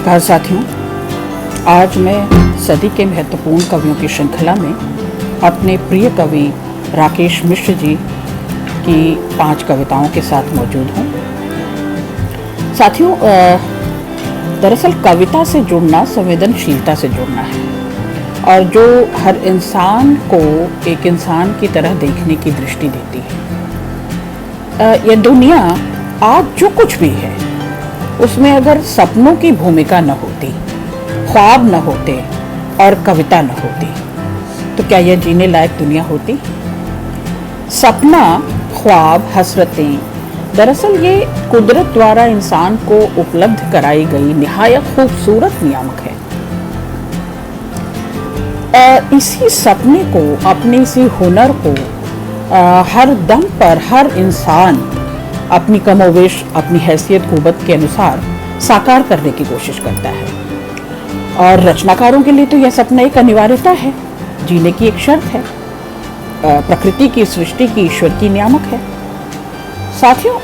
नमस्कार साथियों। आज मैं सदी के महत्वपूर्ण कवियों की श्रृंखला में अपने प्रिय कवि राकेश मिश्र जी की 5 कविताओं के साथ मौजूद हूँ। साथियों, दरअसल कविता से जुड़ना संवेदनशीलता से जुड़ना है और जो हर इंसान को एक इंसान की तरह देखने की दृष्टि देती है। यह दुनिया आज जो कुछ भी है उसमें अगर सपनों की भूमिका न होती, ख्वाब न होते और कविता न होती तो क्या यह जीने लायक दुनिया होती? सपना, ख्वाब, हसरतें दरअसल ये कुदरत द्वारा इंसान को उपलब्ध कराई गई निहायत खूबसूरत नियामक है। इसी सपने को, अपने इसी हुनर को हर दम पर हर इंसान अपनी कमोवेश, अपनी हैसियत कुव्वत के अनुसार साकार करने की कोशिश करता है और रचनाकारों के लिए तो यह सपना एक अनिवार्यता है, जीने की एक शर्त है, प्रकृति की, सृष्टि की, ईश्वर की नियामक है। साथियों,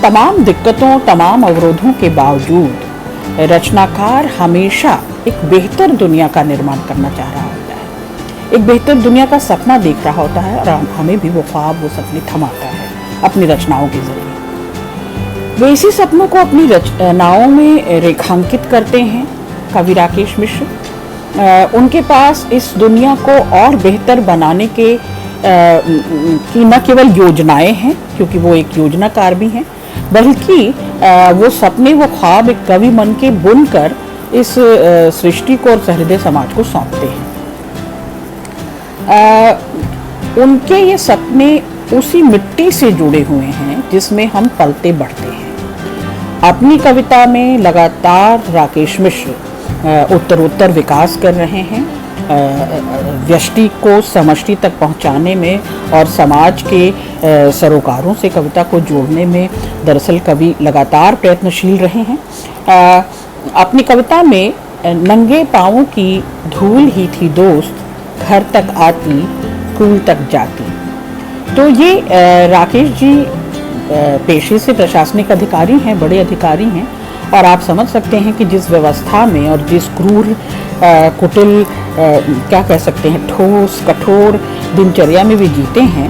तमाम दिक्कतों, तमाम अवरोधों के बावजूद रचनाकार हमेशा एक बेहतर दुनिया का निर्माण करना चाह रहा होता है, एक बेहतर दुनिया का सपना देख रहा होता है और हमें भी वो ख्वाब, वो सपने थमाता है अपनी रचनाओं के जरिए। वे इसी सपनों को अपनी रचनाओं में रेखांकित करते हैं कवि राकेश मिश्र। उनके पास इस दुनिया को और बेहतर बनाने के की न केवल योजनाएं हैं, क्योंकि वो एक योजनाकार भी हैं, बल्कि वो सपने, वो ख्वाब एक कवि मन के बुनकर इस सृष्टि को और सहृदय समाज को सौंपते हैं। उनके ये सपने उसी मिट्टी से जुड़े हुए हैं जिसमें हम पलते बढ़ते हैं। अपनी कविता में लगातार राकेश मिश्र उत्तरोत्तर विकास कर रहे हैं, व्यष्टि को समष्टि तक पहुंचाने में और समाज के सरोकारों से कविता को जोड़ने में दरअसल कवि लगातार प्रयत्नशील रहे हैं। अपनी कविता में नंगे पाँवों की धूल ही थी दोस्त, घर तक आती, स्कूल तक जाती। तो ये राकेश जी पेशे से प्रशासनिक अधिकारी हैं, बड़े अधिकारी हैं, और आप समझ सकते हैं कि जिस व्यवस्था में और जिस क्रूर, कुटिल, क्या कह सकते हैं, ठोस, कठोर दिनचर्या में भी जीते हैं,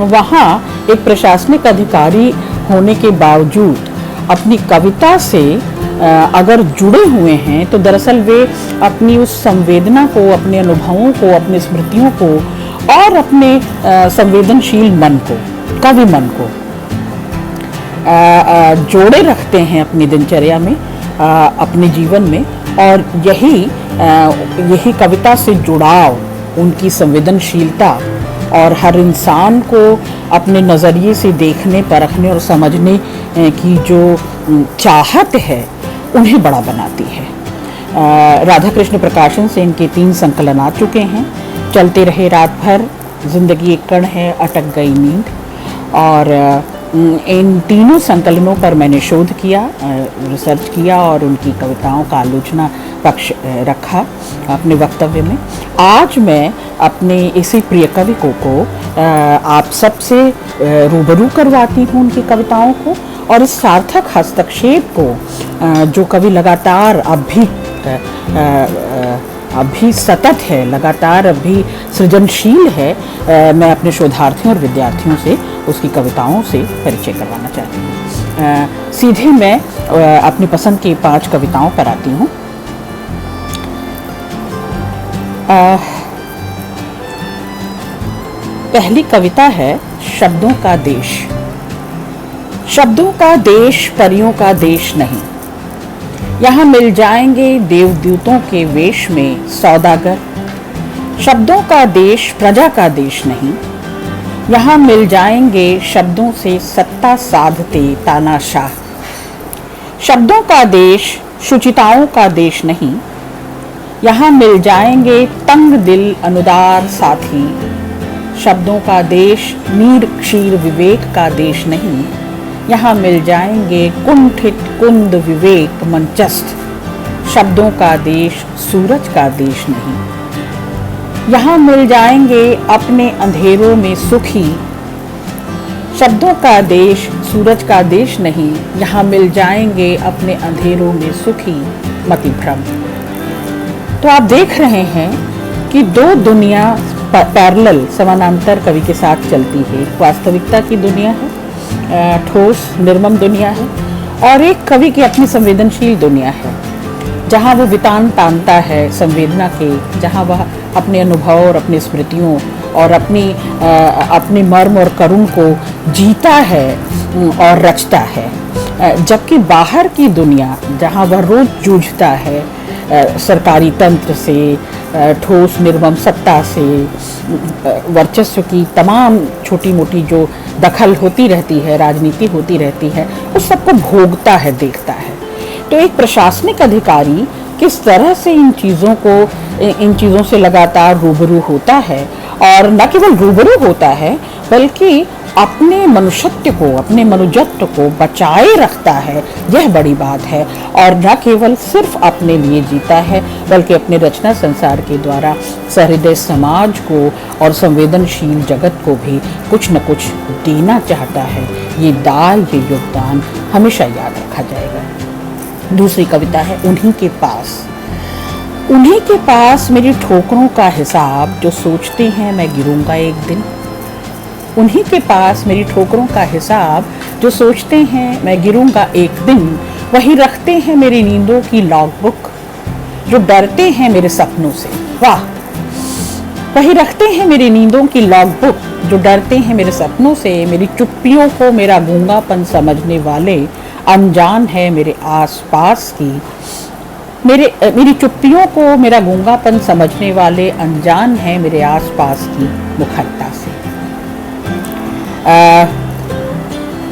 वहाँ एक प्रशासनिक अधिकारी होने के बावजूद अपनी कविता से अगर जुड़े हुए हैं तो दरअसल वे अपनी उस संवेदना को, अपने अनुभवों को, अपनी स्मृतियों को और अपने संवेदनशील मन को, कवि मन को जोड़े रखते हैं अपनी दिनचर्या में, अपने जीवन में, और यही कविता से जुड़ाव, उनकी संवेदनशीलता और हर इंसान को अपने नज़रिए से देखने, परखने और समझने की जो चाहत है उन्हें बड़ा बनाती है। राधा कृष्ण प्रकाशन से इनके 3 संकलन आ चुके हैं। चलते रहे रात भर, जिंदगी एक कण है, अटक गई नींद, और इन तीनों संकलनों पर मैंने शोध किया, रिसर्च किया और उनकी कविताओं का आलोचना पक्ष रखा अपने वक्तव्य में। आज मैं अपने इसी प्रिय कवि को आप सबसे रूबरू करवाती हूँ उनकी कविताओं को, और इस सार्थक हस्तक्षेप को जो कवि लगातार अभी सतत है, लगातार अभी सृजनशील है, मैं अपने शोधार्थियों और विद्यार्थियों से उसकी कविताओं से परिचय करवाना चाहती हूँ। सीधे मैं अपनी पसंद की 5 कविताओं पर आती हूँ। पहली कविता है शब्दों का देश। शब्दों का देश परियों का देश नहीं, यहाँ मिल जाएंगे देवदूतों के वेश में सौदागर। शब्दों का देश प्रजा का देश नहीं, यहाँ मिल जाएंगे शब्दों से सत्ता साधते तानाशाह। शब्दों का देश शुचिताओं का देश नहीं, यहाँ मिल जाएंगे तंग दिल अनुदार साथी। शब्दों का देश नीर क्षीर विवेक का देश नहीं, यहाँ मिल जाएंगे कुंठित कुंद विवेक मंचस्थ। शब्दों का देश सूरज का देश नहीं, यहाँ मिल जाएंगे अपने अंधेरों में सुखी। शब्दों का देश सूरज का देश नहीं, यहाँ मिल जाएंगे अपने अंधेरों में सुखी। मति भ्रम। तो आप देख रहे हैं कि दो दुनिया पैरेलल समानांतर कवि के साथ चलती है। एक वास्तविकता की दुनिया है, ठोस निर्मम दुनिया है, और एक कवि की अपनी संवेदनशील दुनिया है, जहाँ वो वितान तानता है संवेदना के, जहाँ वह अपने अनुभव और अपनी स्मृतियों और अपनी मर्म और करुण को जीता है और रचता है। जबकि बाहर की दुनिया जहाँ वह रोज जूझता है सरकारी तंत्र से, ठोस निर्मम सत्ता से, वर्चस्व की तमाम छोटी मोटी जो दखल होती रहती है, राजनीति होती रहती है, उस सबको भोगता है, देखता है। तो एक प्रशासनिक अधिकारी किस तरह से इन चीज़ों से लगातार रूबरू होता है, और न केवल रूबरू होता है बल्कि अपने मनुष्यत्व को, अपने मनुजत्व को बचाए रखता है, यह बड़ी बात है। और न केवल सिर्फ अपने लिए जीता है बल्कि अपने रचना संसार के द्वारा सहृदय समाज को और संवेदनशील जगत को भी कुछ न कुछ देना चाहता है। ये दाय, ये योगदान हमेशा याद रखा जाएगा। दूसरी कविता है उन्हीं के पास। उन्हीं के पास मेरी ठोकरों का हिसाब, जो सोचते हैं मैं गिरूंगा एक दिन। उन्हीं के पास मेरी ठोकरों का हिसाब, जो सोचते हैं मैं गिरूंगा एक दिन। वही रखते हैं मेरी नींदों की लॉगबुक, जो डरते हैं मेरे सपनों से। वाह! वही रखते हैं मेरी नींदों की लॉगबुक, जो डरते हैं मेरे सपनों से। मेरी चुप्पियों को मेरा गूंगापन समझने वाले अनजान है मेरे आसपास की। मेरी चुप्पियों को मेरा गूंगापन समझने वाले अनजान है मेरे आसपास की मुखरता से।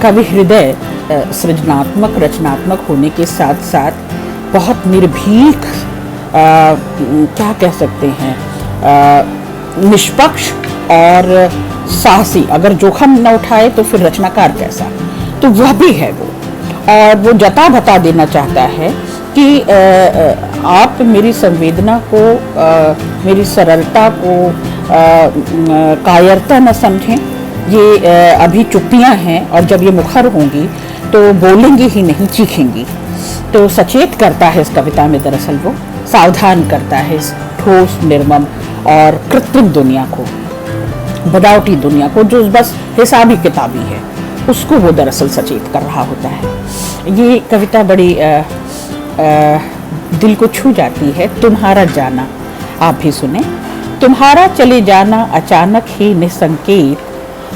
कवि हृदय सृजनात्मक, रचनात्मक होने के साथ साथ बहुत निर्भीक, क्या कह सकते हैं, निष्पक्ष और साहसी। अगर जोखिम न उठाए तो फिर रचनाकार कैसा, तो वह भी है वो। और वो जता बता देना चाहता है कि आप मेरी संवेदना को, मेरी सरलता को कायरता न समझें। ये अभी चुप्पियाँ हैं, और जब ये मुखर होंगी तो बोलेंगी ही नहीं, चीखेंगी। तो सचेत करता है इस कविता में, दरअसल वो सावधान करता है इस ठोस, निर्मम और कृत्रिम दुनिया को, बनावटी दुनिया को, जो बस हिसाबी किताबी है, उसको वो दरअसल सचेत कर रहा होता है। ये कविता बड़ी दिल को छू जाती है। तुम्हारा जाना, आप भी सुने। तुम्हारा चले जाना अचानक ही निसंकेत,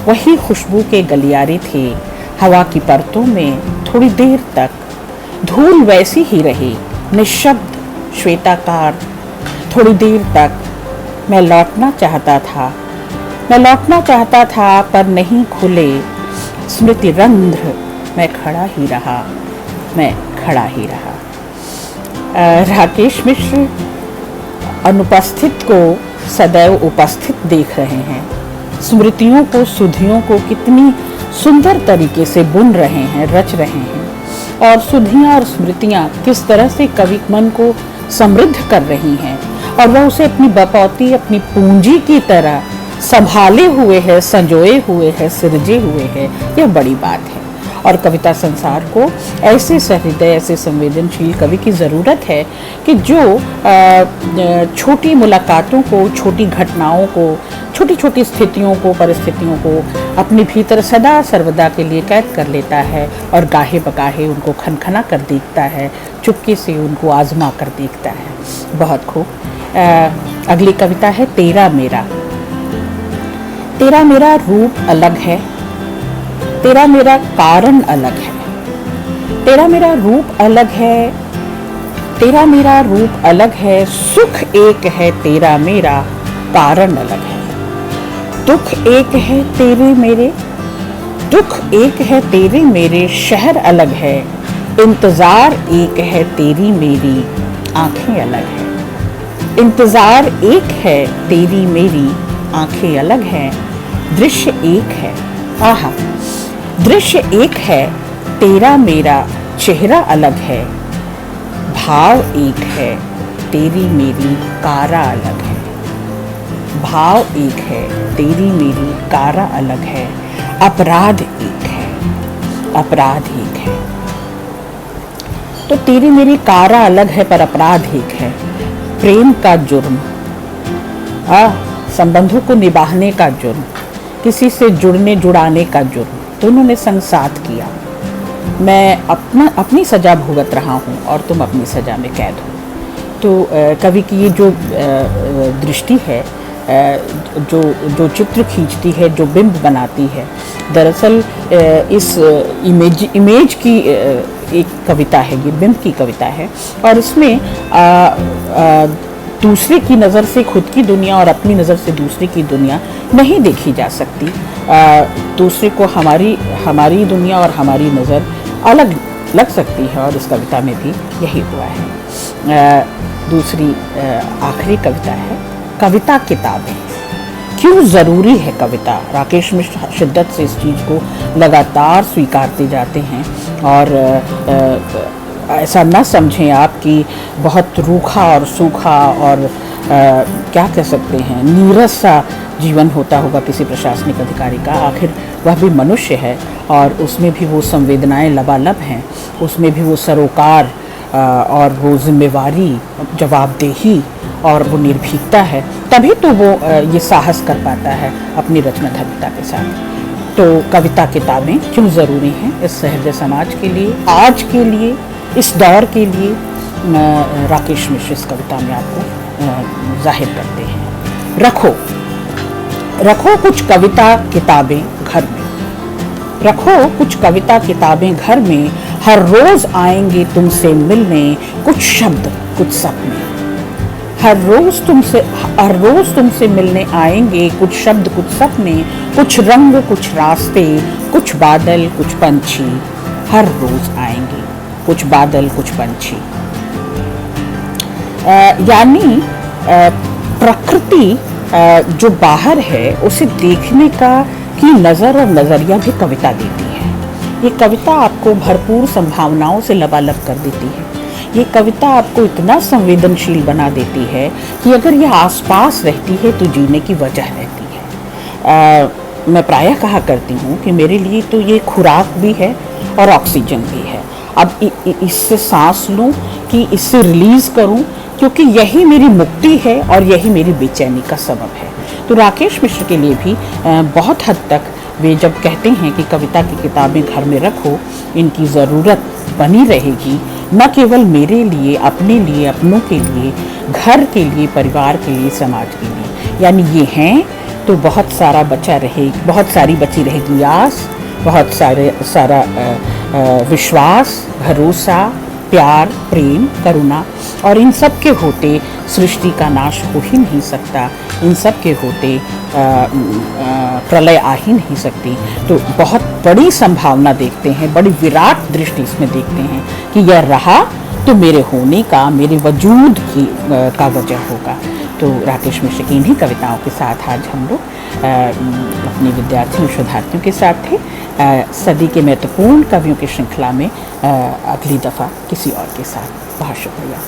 वही खुशबू के गलियारे थे हवा की परतों में थोड़ी देर तक। धूल वैसी ही रही, निशब्द, श्वेताकार, थोड़ी देर तक। मैं लौटना चाहता था पर नहीं खुले स्मृति रंध्र। मैं खड़ा ही रहा। राकेश मिश्र अनुपस्थित को सदैव उपस्थित देख रहे हैं। स्मृतियों को, सुधियों को कितनी सुंदर तरीके से बुन रहे हैं, रच रहे हैं। और सुधियाँ और स्मृतियाँ किस तरह से कवि मन को समृद्ध कर रही हैं, और वह उसे अपनी बपौती, अपनी पूंजी की तरह संभाले हुए है, संजोए हुए है, सिरजे हुए है। यह बड़ी बात है। और कविता संसार को ऐसे सहृदय, ऐसे संवेदनशील कवि की ज़रूरत है कि जो छोटी मुलाकातों को, छोटी घटनाओं को, छोटी छोटी स्थितियों को, परिस्थितियों को अपने भीतर सदा सर्वदा के लिए कैद कर लेता है, और गाहे बगाहे उनको खनखना कर देखता है, चुपके से उनको आजमा कर देखता है। बहुत खूब। अगली कविता है तेरा मेरा। तेरा मेरा रूप अलग है, तेरा मेरा कारण अलग है। तेरा मेरा रूप अलग है, तेरा मेरा रूप अलग है। सुख एक है, तेरा मेरा कारण अलग है। दुख एक है तेरे मेरे, दुख एक है तेरे मेरे, शहर अलग है। इंतजार एक है, तेरी मेरी आंखें अलग है। इंतजार एक है, तेरी मेरी आंखें अलग हैं। दृश्य एक है, आहा, दृश्य एक है, तेरा मेरा चेहरा अलग है। भाव एक है, तेरी मेरी कारा अलग है। भाव एक है, तेरी मेरी कारा अलग है। अपराध एक है, अपराध एक है। तो तेरी मेरी कारा अलग है पर अपराध एक है, प्रेम का जुर्म, संबंधों को निभाने का जुर्म, किसी से जुड़ने जुड़ाने का जुर्म, दोनों ने संग साथ किया। मैं अपनी सज़ा भुगत रहा हूँ और तुम अपनी सज़ा में कैद हो। तो कवि की ये जो दृष्टि है, जो चित्र खींचती है, जो बिंब बनाती है, दरअसल इस इमेज की एक कविता है, ये बिंब की कविता है। और इसमें दूसरे की नज़र से खुद की दुनिया और अपनी नज़र से दूसरे की दुनिया नहीं देखी जा सकती। दूसरे को हमारी दुनिया और हमारी नज़र अलग लग सकती है, और इस कविता में भी यही हुआ है। दूसरी आखिरी कविता है कविता किताबें। क्यों ज़रूरी है कविता? राकेश मिश्र शिद्दत से इस चीज़ को लगातार स्वीकारते जाते हैं, और ऐसा न समझें आप कि बहुत रूखा और सूखा और क्या कह सकते हैं, नीरस सा जीवन होता होगा किसी प्रशासनिक अधिकारी का। आखिर वह भी मनुष्य है, और उसमें भी वो संवेदनाएं लबालब हैं, उसमें भी वो सरोकार और वो जिम्मेवारी, जवाबदेही और वो निर्भीकता है। तभी तो वो ये साहस कर पाता है अपनी रचनात्मकता के साथ। तो कविता किताबें क्यों ज़रूरी हैं इस सहृदय समाज के लिए, आज के लिए, इस दौर के लिए, राकेश मिश्र इस कविता में आपको जाहिर करते हैं। रखो कुछ कविता किताबें घर में, रखो कुछ कविता किताबें घर में, हर रोज आएंगे तुमसे मिलने कुछ शब्द कुछ सपने। हर रोज तुमसे मिलने आएंगे कुछ शब्द कुछ सपने, कुछ रंग कुछ रास्ते, कुछ बादल कुछ पंछी। हर रोज आएंगे कुछ बादल कुछ पंछी। यानी प्रकृति जो बाहर है उसे देखने की नज़र और नज़रिया भी कविता देती है। ये कविता आपको भरपूर संभावनाओं से लबालब कर देती है। ये कविता आपको इतना संवेदनशील बना देती है कि अगर ये आसपास रहती है तो जीने की वजह रहती है। मैं प्रायः कहा करती हूँ कि मेरे लिए तो ये खुराक भी है और ऑक्सीजन भी है। अब इससे सांस लूँ कि इससे रिलीज़ करूँ, क्योंकि यही मेरी मुक्ति है और यही मेरी बेचैनी का सबब है। तो राकेश मिश्र के लिए भी बहुत हद तक वे जब कहते हैं कि कविता की किताबें घर में रखो, इनकी ज़रूरत बनी रहेगी, न केवल मेरे लिए, अपनों के लिए, घर के लिए, परिवार के लिए, समाज के लिए। यानी ये हैं तो बहुत सारी बची रहेगी आस, बहुत सारा विश्वास, भरोसा, प्यार, प्रेम, करुणा, और इन सब के होते सृष्टि का नाश हो ही नहीं सकता, इन सब के होते प्रलय आ ही नहीं सकती। तो बहुत बड़ी संभावना देखते हैं, बड़ी विराट दृष्टि इसमें देखते हैं कि यह रहा तो मेरे होने का, मेरे वजूद का वजह होगा। तो राकेश मिश्र की इन्हीं कविताओं के साथ आज हम लोग अपने विद्यार्थियों, शोधार्थियों के साथ थे। सदी के महत्वपूर्ण कवियों की श्रृंखला में अगली दफ़ा किसी और के साथ। बहुत शुक्रिया।